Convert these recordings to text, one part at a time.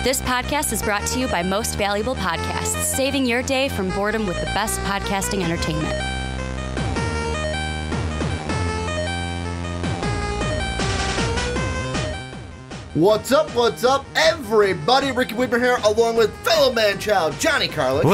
This podcast is brought to you by Most Valuable Podcasts, saving your day from boredom with the best podcasting entertainment. What's up, everybody? Ricky Widmer here, along with fellow man-child Johnny Karlic.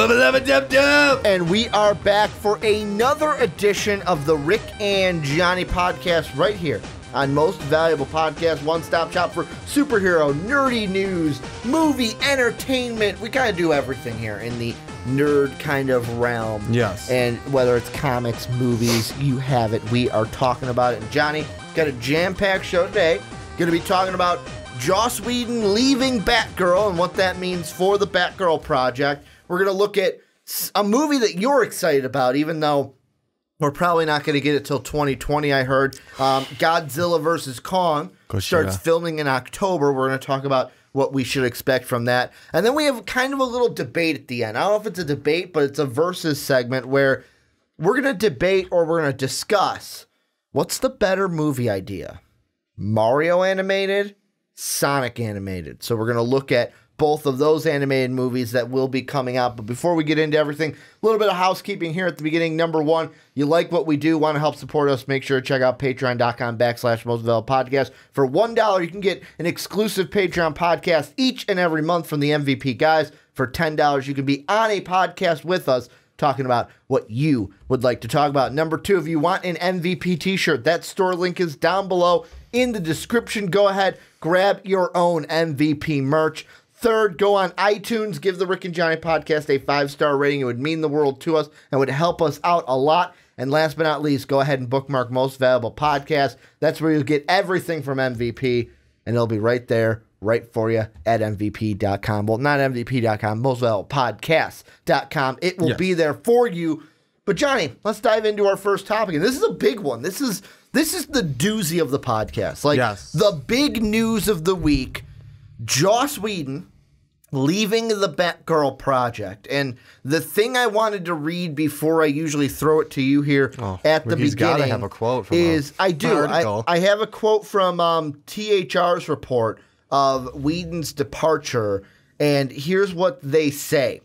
And we are back for another edition of the Rick and Johnny podcast right here on Most Valuable Podcast, one-stop shop for superhero, nerdy news, movie, entertainment. We kind of do everything here in the nerd kind of realm. Yes. And whether it's comics, movies, you have it. We are talking about it. And Johnny, got a jam-packed show today. Going to be talking about Joss Whedon leaving Batgirl and what that means for the Batgirl project. We're going to look at a movie that you're excited about, even though we're probably not going to get it till 2020, I heard. Godzilla vs. Kong starts filming in October. We're going to talk about what we should expect from that. And then we have kind of a little debate at the end. I don't know if it's a debate, but it's a versus segment where we're going to debate or we're going to discuss what's the better movie idea. Mario animated, Sonic animated. So we're going to look at both of those animated movies that will be coming out. But before we get into everything, a little bit of housekeeping here at the beginning. Number one, you like what we do, want to help support us, make sure to check out patreon.com/mostvaluablepodcast. For $1, you can get an exclusive Patreon podcast each and every month from the MVP guys. For $10, you can be on a podcast with us talking about what you would like to talk about. Number two, if you want an MVP t-shirt, that store link is down below in the description. Go ahead, grab your own MVP merch. Third, go on iTunes, give the Rick and Johnny podcast a 5-star rating. It would mean the world to us and would help us out a lot. And last but not least, go ahead and bookmark Most Valuable Podcast. That's where you'll get everything from MVP, and it'll be right there, right for you at MVP.com. Well, not MVP.com, mostvaluablepodcast.com. It will be there for you. But Johnny, let's dive into our first topic. And this is a big one. This is the doozy of the podcast. Like, the big news of the week, Joss Whedon leaving the Batgirl project. And the thing I wanted to read before I usually throw it to you here at the beginning gotta have a quote from I have a quote from THR's report of Whedon's departure, and here's what they say.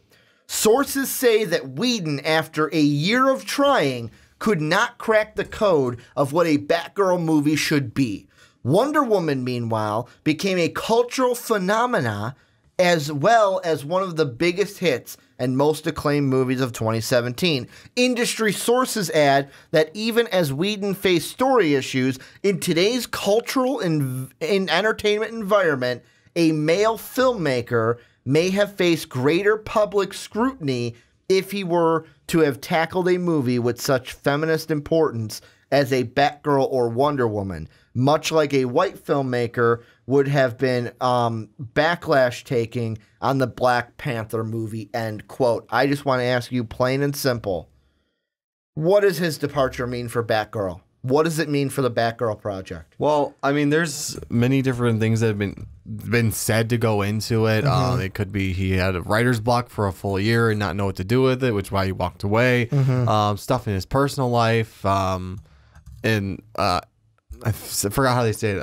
Sources say that Whedon, after a year of trying, could not crack the code of what a Batgirl movie should be. Wonder Woman, meanwhile, became a cultural phenomena as well as one of the biggest hits and most acclaimed movies of 2017. Industry sources add that even as Whedon faced story issues, in today's cultural and entertainment environment, a male filmmaker may have faced greater public scrutiny if he were to have tackled a movie with such feminist importance as a Batgirl or Wonder Woman, much like a white filmmaker would have been backlash taking on the Black Panther movie, end quote. I just want to ask you, plain and simple, what does his departure mean for Batgirl? What does it mean for the Batgirl project? Well, I mean, there's many different things that have been said to go into it. It could be he had a writer's block for a full year and not know what to do with it, which is why he walked away. Stuff in his personal life, and I forgot how they say it.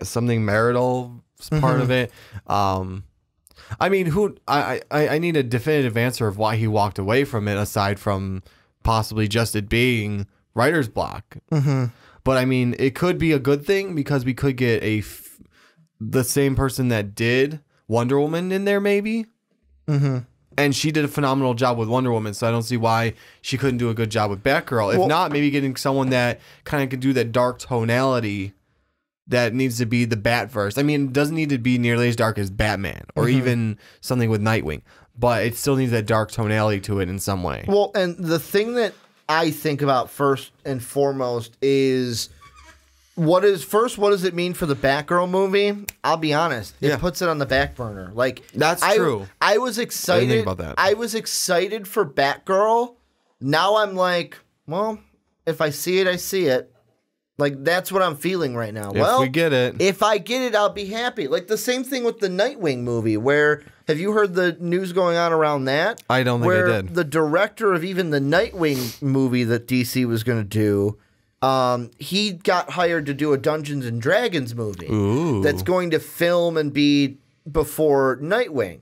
Something marital part of it. I mean, I need a definitive answer of why he walked away from it, aside from possibly just it being writer's block. But I mean, it could be a good thing because we could get the same person that did Wonder Woman in there, maybe. And she did a phenomenal job with Wonder Woman, so I don't see why she couldn't do a good job with Batgirl. If not, maybe getting someone that kind of could do that dark tonality that needs to be the Batverse. I mean, it doesn't need to be nearly as dark as Batman or even something with Nightwing, but it still needs that dark tonality to it in some way. Well, and the thing that I think about first and foremost is what does it mean for the Batgirl movie? I'll be honest, it puts it on the back burner. Like, that's true. I was excited. I didn't think about that. I was excited for Batgirl. Now I'm like, well, if I see it, I see it. Like, that's what I'm feeling right now. If we get it. If I get it, I'll be happy. Like, the same thing with the Nightwing movie, where, have you heard the news going on around that? I don't think I did. The director of even the Nightwing movie that DC was going to do, he got hired to do a Dungeons and Dragons movie that's going to film and be before Nightwing,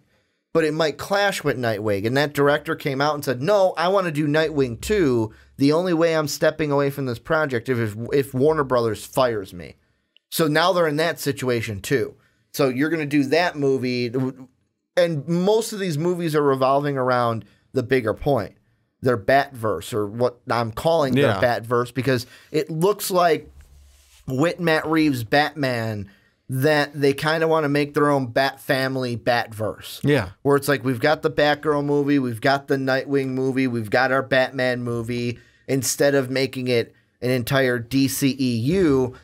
but it might clash with Nightwing. And that director came out and said, no, I want to do Nightwing too. The only way I'm stepping away from this project is if Warner Brothers fires me. So now they're in that situation too. So you're going to do that movie. And most of these movies are revolving around the bigger point. Their Batverse, or what I'm calling their Batverse, because it looks like with Matt Reeves' Batman that they kind of want to make their own Bat Family Batverse. Yeah. Where it's like, we've got the Batgirl movie, we've got the Nightwing movie, we've got our Batman movie, instead of making it an entire DCEU.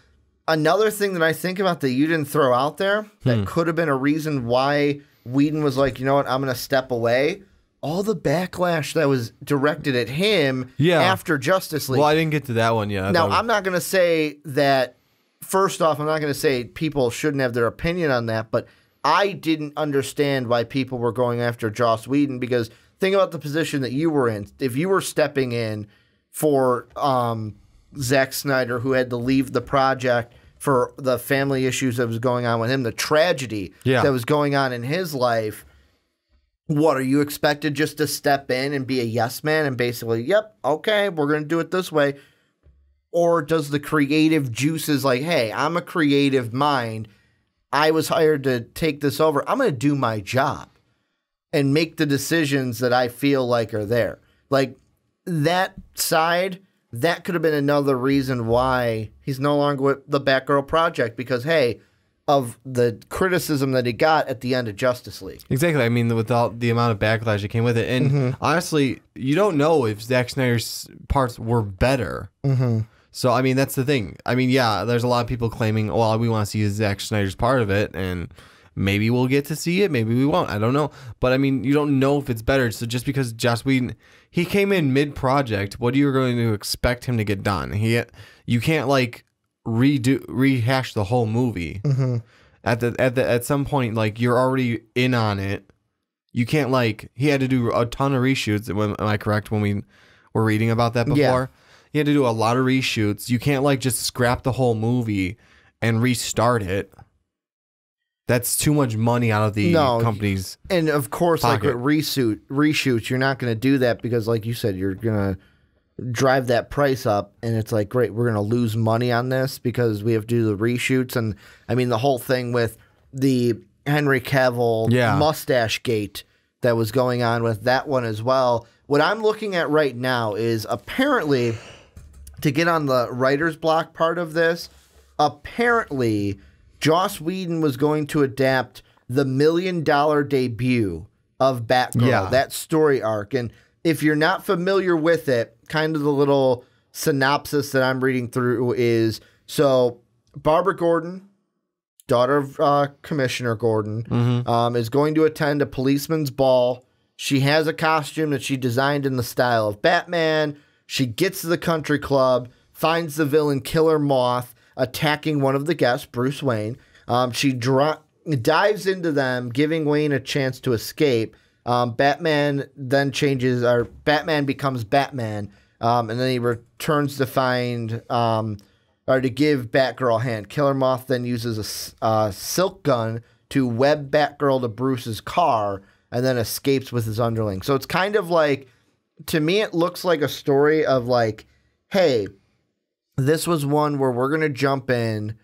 Another thing that I think about that you didn't throw out there that could have been a reason why Whedon was like, you know what, I'm going to step away. All the backlash that was directed at him after Justice League. Well, I didn't get to that one yet. Now, I'm not going to say that, first off, I'm not going to say people shouldn't have their opinion on that, but I didn't understand why people were going after Joss Whedon, because think about the position that you were in. If you were stepping in for Zack Snyder, who had to leave the project for the family issues that was going on with him, the tragedy that was going on in his life, what, are you expected just to step in and be a yes man and basically, yep, okay, we're going to do it this way? Or does the creative juices like, hey, I'm a creative mind, I was hired to take this over, I'm going to do my job and make the decisions that I feel like are there? Like, that side, that could have been another reason why he's no longer with the Batgirl project, because, hey, of the criticism that he got at the end of Justice League. Exactly. I mean, with all the amount of backlash that came with it. And honestly, you don't know if Zack Snyder's parts were better. So, I mean, that's the thing. I mean, yeah, there's a lot of people claiming, well, we want to see Zack Snyder's part of it, and maybe we'll get to see it, maybe we won't. I don't know. But, I mean, you don't know if it's better. So just because Joss Whedon, he came in mid-project, what are you going to expect him to get done? You can't, like, rehash the whole movie. At some point, like, you're already in on it. You can't, like, he had to do a ton of reshoots. Am I correct when we were reading about that before? He had to do a lot of reshoots. You can't, like, just scrap the whole movie and restart it. That's too much money out of the company's and of course pocket. Like with reshoots, you're not going to do that because, like you said, you're going to drive that price up, and it's like, great, we're going to lose money on this because we have to do the reshoots. And I mean, the whole thing with the Henry Cavill mustache gate that was going on with that one as well. What I'm looking at right now is, apparently, to get on the writer's block part of this, apparently Joss Whedon was going to adapt the $1 million debut of Batgirl, that story arc. And if you're not familiar with it, kind of the little synopsis that I'm reading through is, so Barbara Gordon, daughter of Commissioner Gordon, is going to attend a policeman's ball. She has a costume that she designed in the style of Batman. She gets to the country club, finds the villain Killer Moth attacking one of the guests, Bruce Wayne. She dives into them, giving Wayne a chance to escape. Batman then Batman becomes Batman, and then he returns to find, or to give Batgirl a hand. Killer Moth then uses a silk gun to web Batgirl to Bruce's car, and then escapes with his underling. So it's kind of like, to me, it looks like a story of like, hey, this was one where we're going to jump in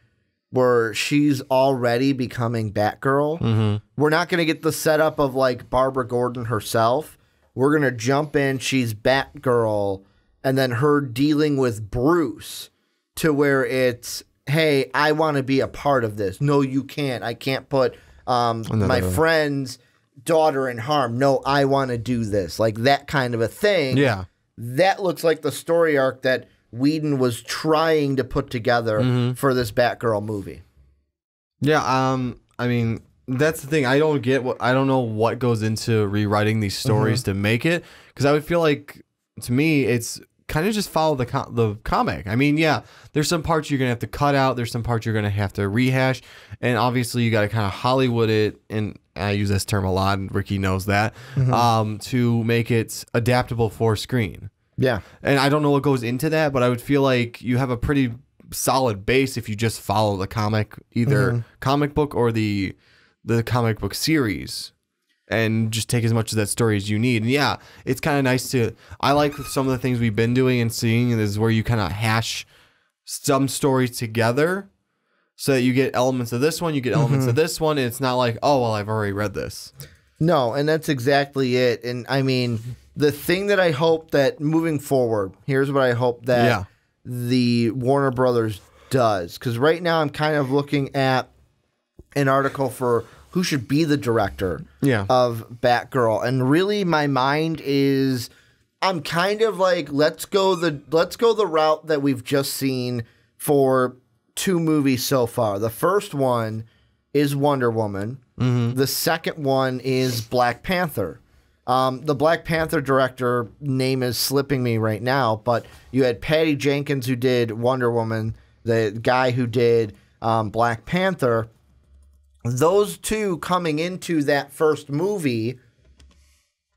where she's already becoming Batgirl. We're not going to get the setup of like Barbara Gordon herself. We're going to jump in, she's Batgirl, and then her dealing with Bruce to where it's, hey, I want to be a part of this. No, you can't. I can't put my friend's daughter in harm. No, I want to do this. Like that kind of a thing. Yeah. That looks like the story arc that Whedon was trying to put together for this Batgirl movie. Yeah, I mean, that's the thing. I don't know what goes into rewriting these stories to make it, because I would feel like, to me, it's kind of just follow the comic. I mean, yeah, there's some parts you're gonna have to cut out. There's some parts you're gonna have to rehash, and obviously you got to kind of Hollywood it, and I use this term a lot, and Ricky knows that, to make it adaptable for screen. Yeah. And I don't know what goes into that, but I would feel like you have a pretty solid base if you just follow the comic, either comic book or the the comic book series and just take as much of that story as you need. And yeah, it's kind of nice to, I like some of the things we've been doing and seeing is where you kind of hash some stories together so that you get elements of this one, you get elements of this one, and it's not like, oh, well, I've already read this. No, and that's exactly it. And I mean, the thing that I hope that moving forward, here's what I hope that the Warner Brothers does. Because right now I'm kind of looking at an article for who should be the director of Batgirl. And really my mind is, I'm kind of like, let's go the route that we've just seen for 2 movies so far. The first one is Wonder Woman. The second one is Black Panther. The Black Panther director name is slipping me right now, but you had Patty Jenkins who did Wonder Woman, the guy who did Black Panther. Those two coming into that first movie,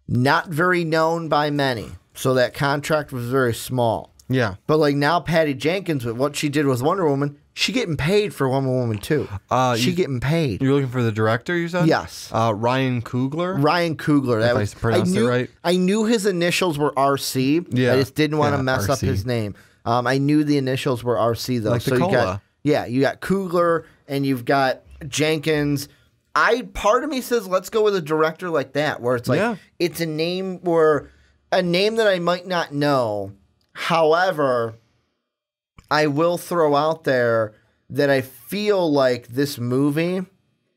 not very known by many. So that contract was very small. Yeah. But like now Patty Jenkins, with what she did with Wonder Woman, she getting paid for Wonder Woman 2. She getting paid. You're looking for the director, you said? Yes. Ryan Coogler? Ryan Coogler. That if I pronounced it right. I knew his initials were RC. Yeah. I just didn't want to mess up RC. his name. I knew the initials were RC though. Like the so cola. you got Coogler and you've got Jenkins. Part of me says let's go with a director like that, where it's like it's a name that I might not know. However, I will throw out there that I feel like this movie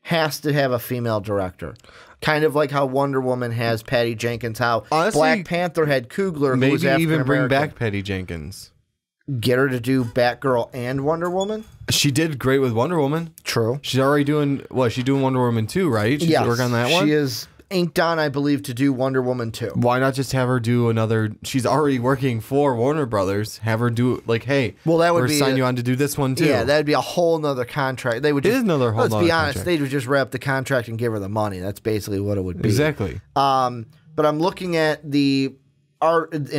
has to have a female director. Kind of like how Wonder Woman has Patty Jenkins, how honestly, Black Panther had Coogler, who was maybe even bring African-American. back Patty Jenkins. Get her to do Batgirl and Wonder Woman? She did great with Wonder Woman. True. She's already doing, she's doing Wonder Woman 2, right? She's working on that one? She is inked on, I believe, to do Wonder Woman 2. Why not just have her do another? She's already working for Warner Brothers. Have her do like, hey, well, that would we're be sign you on to do this one too. Yeah, that would be a whole nother contract. They would just, it is another whole. Let's nother be honest, contract. they would just wrap the contract and give her the money. That's basically what it would be. Exactly. But I'm looking at an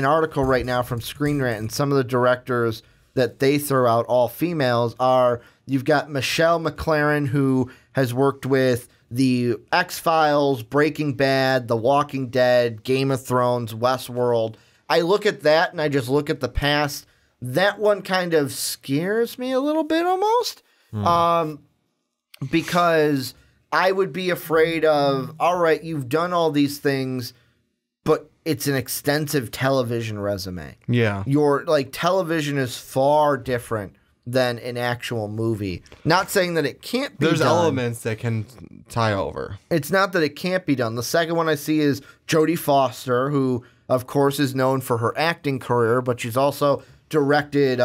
article right now from Screen Rant, and some of the directors that they throw out, all females, are you've got Michelle McLaren, who has worked with the X-Files, Breaking Bad, The Walking Dead, Game of Thrones, Westworld. I look at that and I just look at the past. That one kind of scares me a little bit almost. Because I would be afraid of, all right, you've done all these things, but it's an extensive television resume. Yeah. Your television is far different than an actual movie. Not saying that it can't be There's done. elements that can tie over. It's not that it can't be done. The second one I see is Jodie Foster, who, of course, is known for her acting career, but she's also directed,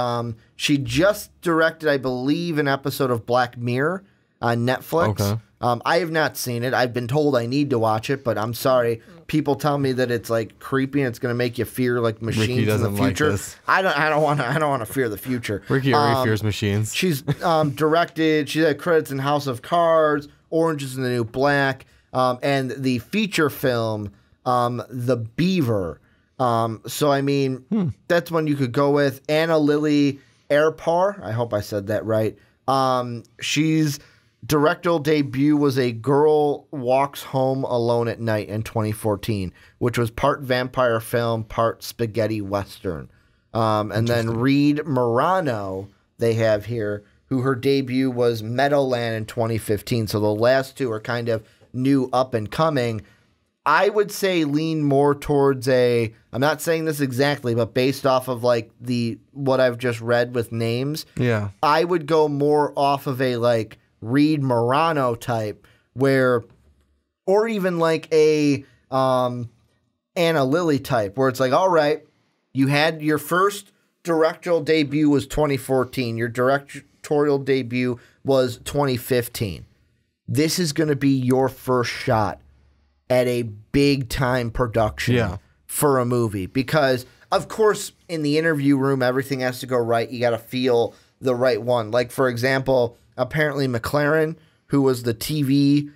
she just directed, I believe, an episode of Black Mirror on Netflix. Okay. I have not seen it. I've been told I need to watch it, but I'm sorry. People tell me that it's like creepy and it's going to make you fear like machines in the future. Like this. I don't want to fear the future. Ricky already fears machines. She's directed. She had credits in House of Cards, Orange is the New Black, and the feature film, The Beaver. So I mean, that's one you could go with. Anna Lily Airpar. I hope I said that right. She's directorial debut was A Girl Walks Home Alone at Night in 2014, which was part vampire film, part spaghetti western. And then Reed Morano, they have here, who her debut was Meadowland in 2015. So the last two are kind of new, up and coming. I would say lean more towards I'm not saying this exactly, but based off of what I've just read with names, Yeah. I would go more off of a Reed Morano type, or even a Anna Lily type, where it's like, all right, you had your first directorial debut was 2014, your directorial debut was 2015. This is going to be your first shot at a big time production for a movie, because of course in the interview room everything has to go right. You got to feel the right one. Like, for example, apparently McLaren, who was the TV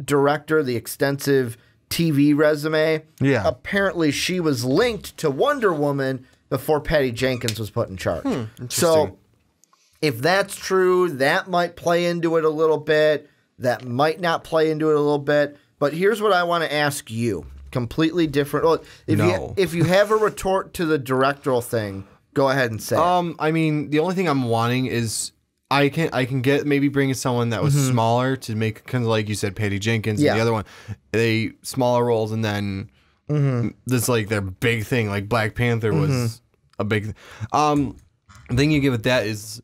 director, the extensive TV resume, apparently she was linked to Wonder Woman before Patty Jenkins was put in charge. So if that's true, that might play into it a little bit. that might not play into it a little bit. But here's what I want to ask you. Completely different. Well, if you have a retort to the directorial thing, go ahead and say it. I mean, the only thing I'm wanting is I can get maybe bringing someone that was smaller to make kind of like you said, Patty Jenkins and the other one, they smaller roles, and then this like their big thing, like Black Panther was a big thing you give it that is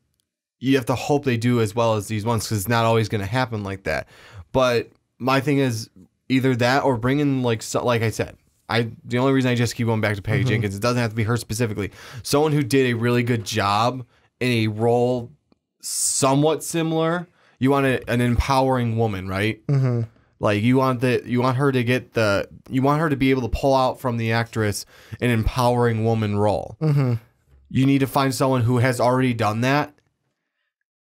you have to hope they do as well as these ones because it's not always going to happen like that. But my thing is either that or bring in like I said, the only reason I just keep going back to Patty Jenkins, it doesn't have to be her specifically. Someone who did a really good job in a role somewhat similar. You want an empowering woman, right? Like you want her to be able to pull out from the actress an empowering woman role. You need to find someone who has already done that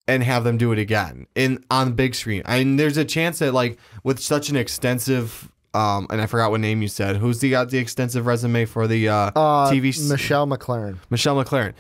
and have them do it again on the big screen. I mean, there's a chance that like with such an extensive and I forgot what name you said. Who's got the extensive resume for the TV? Michelle McLaren. Michelle McLaren.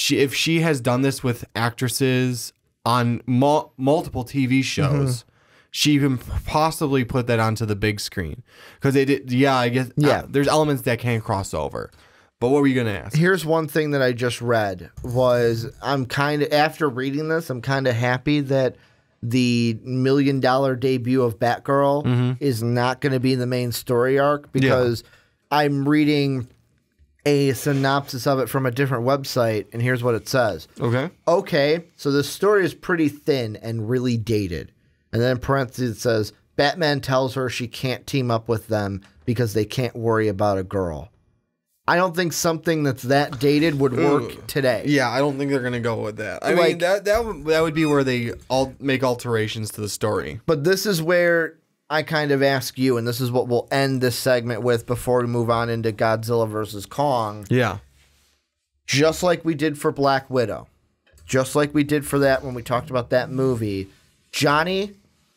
If she has done this with actresses on multiple TV shows, she can possibly put that onto the big screen because they did. Yeah, I guess. Yeah, there's elements that can cross over. But what were you gonna ask? Here's one thing that I just read was after reading this, I'm kind of happy that the $1 million debut of Batgirl is not going to be the main story arc because I'm reading a synopsis of it from a different website, and here's what it says. Okay, so the story is pretty thin and really dated. And then in parentheses it says, Batman tells her she can't team up with them because they can't worry about a girl. I don't think something that's that dated would work today. Yeah, I don't think they're going to go with that. I mean, that would be where they all make alterations to the story. But this is where I kind of ask you, and this is what we'll end this segment with before we move on into Godzilla versus Kong. Yeah. Just like we did for Black Widow. Just like we did for that when we talked about that movie. Johnny,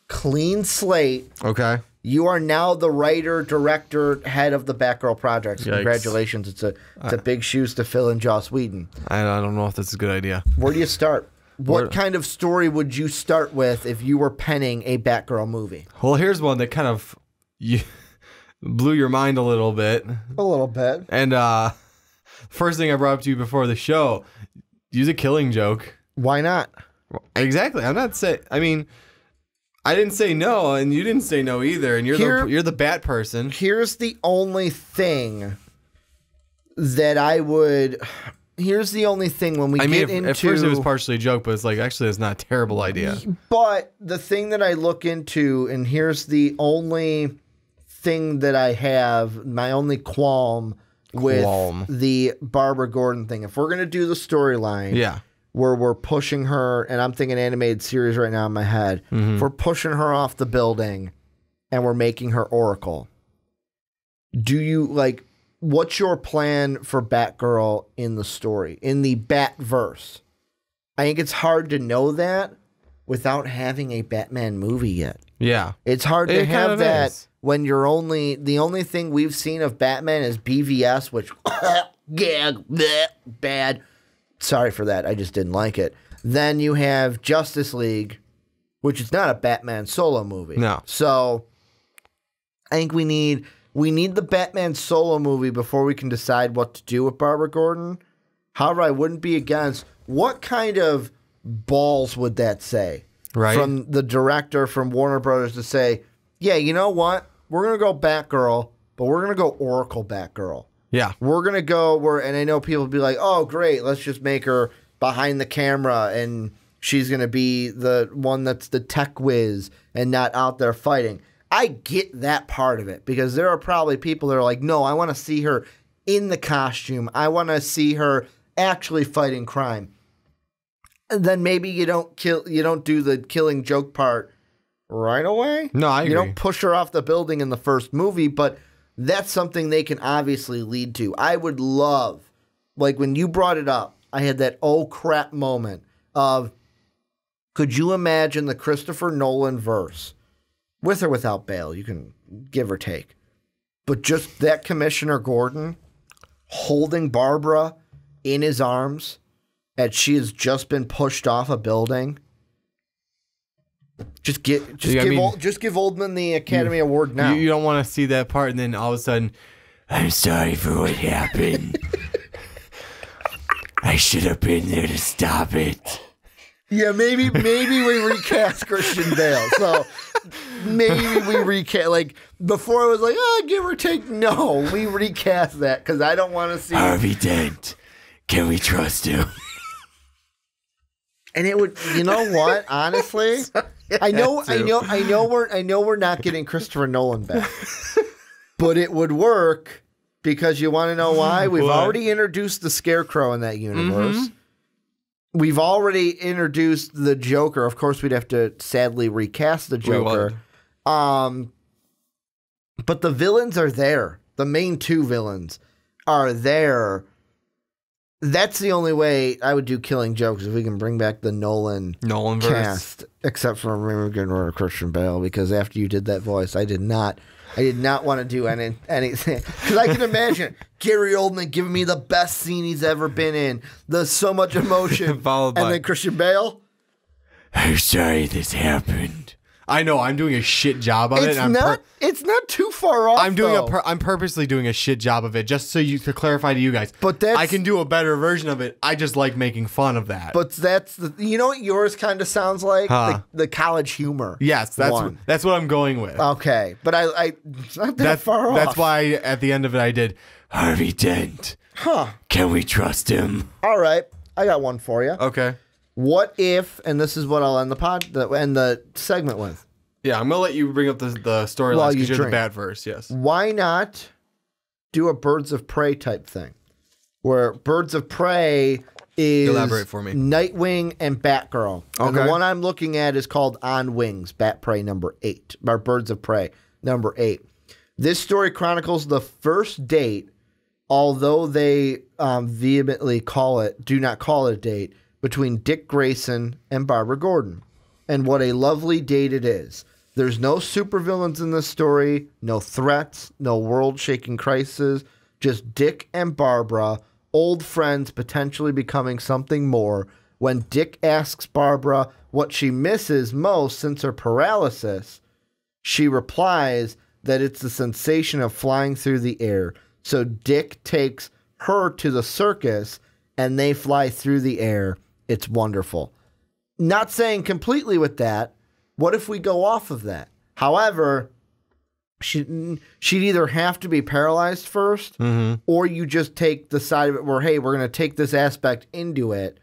clean slate. Okay. You are now the writer, director, head of the Batgirl projects. Yikes. Congratulations. It's a big shoes to fill in Joss Whedon. I don't know if that's a good idea. Where do you start? What kind of story would you start with if you were penning a Batgirl movie? Well, here's one that kind of blew your mind a little bit. A little bit. And first thing I brought up to you before the show, use a Killing Joke. Why not? Exactly. I'm not saying. I mean, I didn't say no, and you didn't say no either, and you're the Bat person. Here's the only thing that I would. Here's the only thing when we get into. At first, it was partially a joke, but it's like actually, it's not a terrible idea. But the thing that I look into, and here's the only thing that I have, my only qualm with the Barbara Gordon thing. If we're gonna do the storyline, where we're pushing her, and I'm thinking animated series right now in my head. If we're pushing her off the building and we're making her Oracle, do you, like, what's your plan for Batgirl in the story, in the Batverse? I think it's hard to know that without having a Batman movie yet. Yeah. It's hard to have that when the only thing we've seen of Batman is BVS, which, bad. Sorry for that. I just didn't like it. Then you have Justice League, which is not a Batman solo movie. No. So I think we need the Batman solo movie before we can decide what to do with Barbara Gordon. However, I wouldn't be against. What kind of balls would that say? Right. From the director from Warner Brothers to say, yeah, you know what? We're going to go Batgirl, but we're going to go Oracle Batgirl. Yeah. We're going to go and I know people will be like, oh, great, let's just make her behind the camera and she's going to be the one that's the tech whiz and not out there fighting. I get that part of it because there are probably people that are like, no, I want to see her in the costume. I want to see her actually fighting crime. And then maybe you don't do the Killing Joke part right away. No, I agree. You don't push her off the building in the first movie, but that's something they can obviously lead to. I would love, like when you brought it up, I had that oh crap moment of, could you imagine the Christopher Nolan verse, with or without Bale, you can give or take, but just that Commissioner Gordon holding Barbara in his arms as she has just been pushed off a building. Just give Oldman the Academy Award now. You don't want to see that part, and then all of a sudden, I'm sorry for what happened. I should have been there to stop it. Yeah, maybe we recast Christian Bale. So maybe we recast, like, before it was like, give or take. No, we recast that because I don't want to see Harvey Dent. Can we trust him? And it would, you know what? Honestly, I know we're not getting Christopher Nolan back, but it would work because you want to know why? We've already introduced the Scarecrow in that universe. Mm-hmm. We've already introduced the Joker. Of course, we'd have to sadly recast the Joker. But the villains are there. The main two villains are there. That's the only way I would do Killing Joke, if we can bring back the Nolan cast, except for getting rid of Christian Bale, because after you did that voice, I did not want to do anything. Because I can imagine Gary Oldman giving me the best scene he's ever been in. There's so much emotion. And then Christian Bale. I'm sorry this happened. I know, I'm doing a shit job of it. It's not too far off. I'm purposely doing a shit job of it, just so to clarify to you guys. But I can do a better version of it. I just like making fun of that. But you know what yours kind of sounds like? The college humor. Yes, that's what I'm going with. Okay, but it's not that far off. That's why at the end of it I did Harvey Dent. Huh? Can we trust him? All right, I got one for you. Okay. What if, and this is what I'll end the segment with. Yeah, I'm going to let you bring up the storylines because you're the bad verse, yes. Why not do a Birds of Prey type thing? Where Birds of Prey is elaborate for me. Nightwing and Batgirl. Okay. And the one I'm looking at is called On Wings, Bat Prey number 8, or Birds of Prey number 8. This story chronicles the first date, although they vehemently do not call it a date, between Dick Grayson and Barbara Gordon. And what a lovely date it is. There's no supervillains in this story, no threats, no world-shaking crisis, just Dick and Barbara, old friends potentially becoming something more. When Dick asks Barbara what she misses most since her paralysis, she replies that it's the sensation of flying through the air. So Dick takes her to the circus, and they fly through the air. It's wonderful. Not saying completely with that. What if we go off of that? However, she'd either have to be paralyzed first, or you just take the side of it where, hey, we're going to take this aspect into it,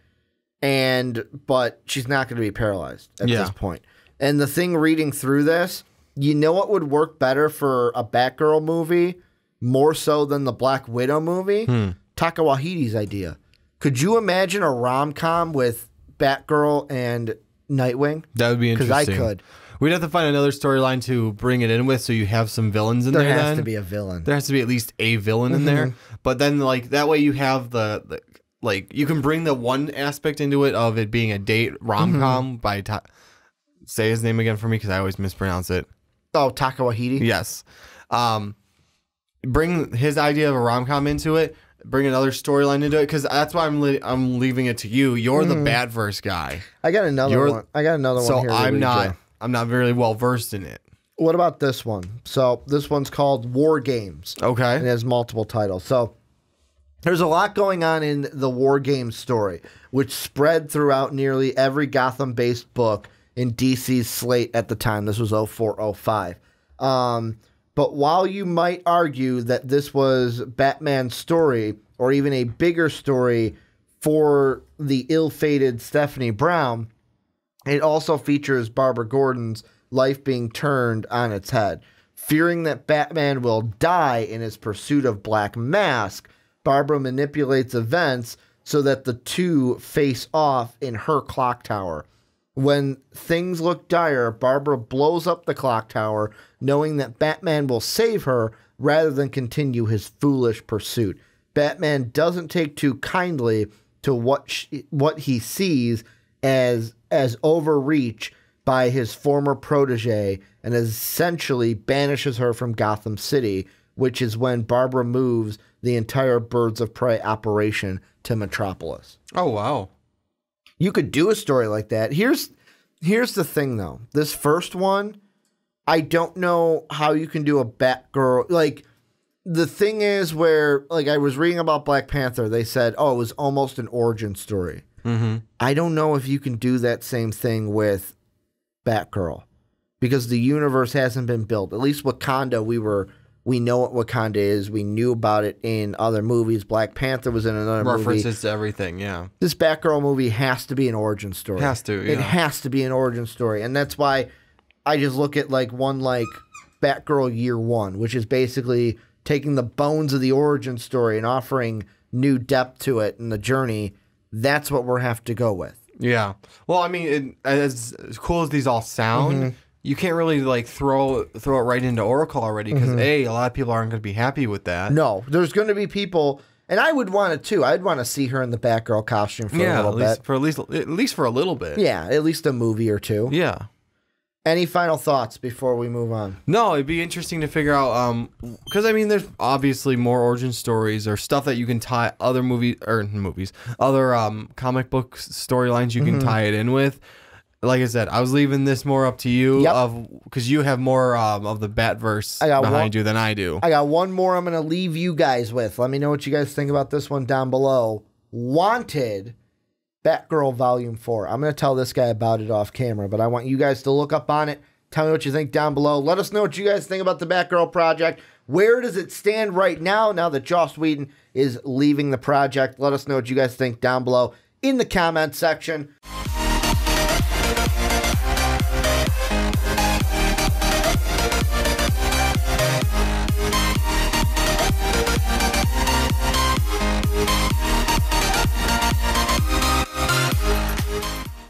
but she's not going to be paralyzed at this point. And the thing reading through this, you know what would work better for a Batgirl movie, more so than the Black Widow movie? Taika Waititi's idea. Could you imagine a rom-com with Batgirl and Nightwing? That would be interesting. Because I could. We'd have to find another storyline to bring it in with, so you have some villains in there. There has to be a villain. There has to be at least a villain in there. But then, like, that way you have the you can bring the one aspect into it of it being a date rom-com by say his name again for me because I always mispronounce it. Oh, Taika Waititi? Yes. Bring his idea of a rom-com into it. Bring another storyline into it because that's why I'm leaving it to you. You're the Batverse guy. I got another one. I got another one here. So I'm not very well versed in it. What about this one? So this one's called War Games. Okay. And it has multiple titles. So there's a lot going on in the War Games story, which spread throughout nearly every Gotham-based book in DC's slate at the time. This was 0405. But while you might argue that this was Batman's story, or even a bigger story for the ill-fated Stephanie Brown, it also features Barbara Gordon's life being turned on its head. Fearing that Batman will die in his pursuit of Black Mask, Barbara manipulates events so that the two face off in her clock tower. When things look dire, Barbara blows up the clock tower, knowing that Batman will save her rather than continue his foolish pursuit. Batman doesn't take too kindly to what he sees as overreach by his former protege and essentially banishes her from Gotham City, which is when Barbara moves the entire Birds of Prey operation to Metropolis. Oh, wow. You could do a story like that. Here's Here's the thing, though. This first one, I don't know how you can do a Batgirl. Like, the thing is where, like, I was reading about Black Panther. They said, oh, it was almost an origin story. Mm-hmm. I don't know if you can do that same thing with Batgirl because the universe hasn't been built. At least Wakanda, we know what Wakanda is. We knew about it in other movies. Black Panther was in another movie. References to everything, yeah. This Batgirl movie has to be an origin story. Has to, yeah. It has to be an origin story. And that's why I just look at like one like Batgirl Year One, which is basically taking the bones of the origin story and offering new depth to it and the journey. That's what we'll have to go with. Yeah. Well, I mean, as cool as these all sound, you can't really like throw it right into Oracle already because a lot of people aren't going to be happy with that. No, there's going to be people, and I would want it too. I'd want to see her in the Batgirl costume for a little bit. At least for a little bit. Yeah, at least a movie or two. Yeah. Any final thoughts before we move on? No, it'd be interesting to figure out, because I mean, there's obviously more origin stories or stuff that you can tie other other comic book storylines you can tie it in with. Like I said, I was leaving this more up to you because you have more of the Batverse behind you than I do. I got one more I'm going to leave you guys with. Let me know what you guys think about this one down below. Wanted Batgirl Volume 4. I'm going to tell this guy about it off camera, but I want you guys to look up on it. Tell me what you think down below. Let us know what you guys think about the Batgirl project. Where does it stand right now that Joss Whedon is leaving the project? Let us know what you guys think down below in the comment section.